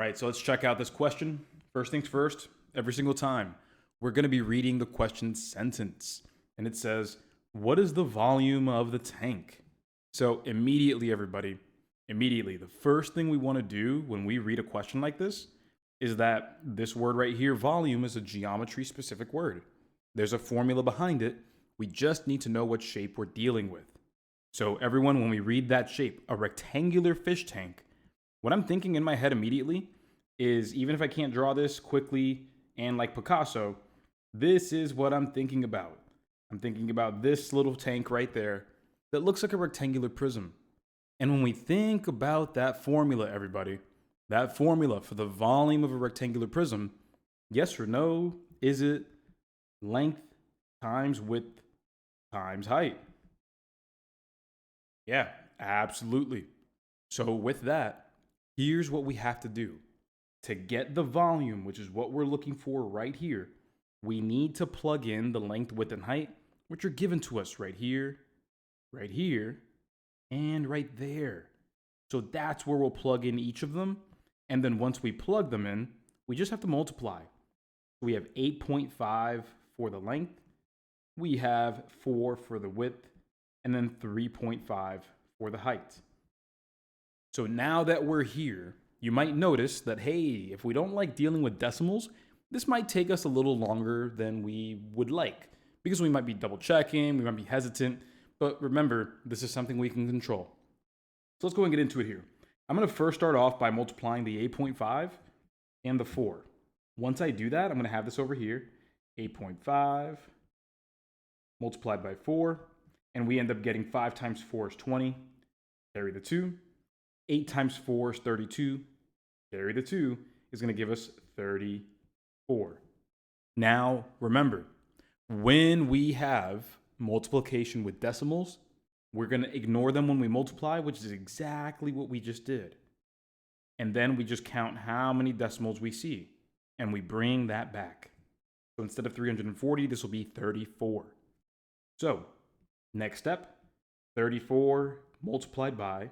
right, so let's check out this question. First things first, every single time, we're going to be reading the question sentence. And it says, what is the volume of the tank? So immediately, everybody, the first thing we want to do when we read a question like this is that this word right here, volume, is a geometry specific word. There's a formula behind it. We just need to know what shape we're dealing with. So everyone, when we read that shape, a rectangular fish tank, what I'm thinking in my head immediately is, even if I can't draw this quickly and like Picasso, this is what I'm thinking about. I'm thinking about this little tank right there that looks like a rectangular prism. And when we think about that formula, everybody, that formula for the volume of a rectangular prism, yes or no, is it length times width times height? Yeah, absolutely. So with that, here's what we have to do. To get the volume, which is what we're looking for right here, we need to plug in the length, width, and height, which are given to us right here, and right there. So that's where we'll plug in each of them. And then once we plug them in, we just have to multiply. We have 8.5 for the length, we have 4 for the width, and then 3.5 for the height. So now that we're here, you might notice that, hey, if we don't like dealing with decimals, this might take us a little longer than we would like, because we might be double checking, we might be hesitant, but remember, this is something we can control. So let's go and get into it here. I'm going to first start off by multiplying the 8.5 and the 4. Once I do that, I'm going to have this over here, 8.5 multiplied by 4, and we end up getting 5 times 4 is 20, carry the 2. 8 times 4 is 32, carry the 2 is going to give us 34. Now, remember, when we have multiplication with decimals, we're going to ignore them when we multiply, which is exactly what we just did. And then we just count how many decimals we see, and we bring that back. So instead of 340, this will be 34. So, next step, 34 multiplied by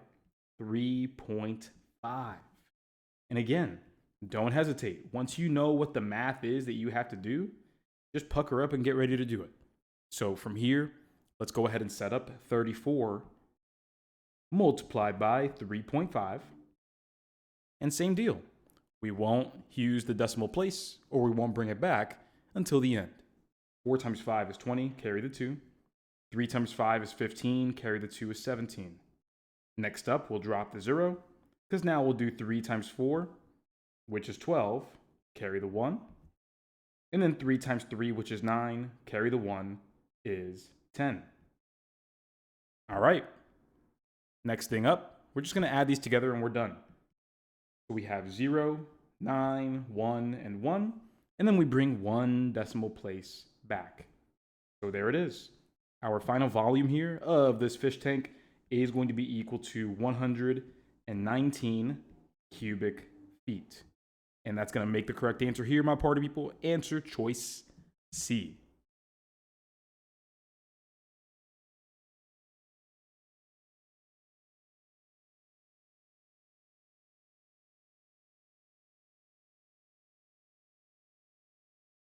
3.5. And again, don't hesitate. Once you know what the math is that you have to do, just pucker up and get ready to do it. So from here, let's go ahead and set up 34 multiplied by 3.5. And same deal. We won't use the decimal place, or we won't bring it back until the end. 4 times 5 is 20, carry the 2. 3 times 5 is 15, carry the 2 is 17. Next up, we'll drop the 0, because now we'll do 3 times 4, which is 12, carry the 1. And then 3 times 3, which is 9, carry the 1, is 10. All right. Next thing up, we're just going to add these together and we're done. So we have 0, 9, 1, and 1. And then we bring one decimal place back. So there it is. Our final volume here of this fish tank is going to be equal to 119 cubic feet. And that's going to make the correct answer here, my party people. Answer choice C.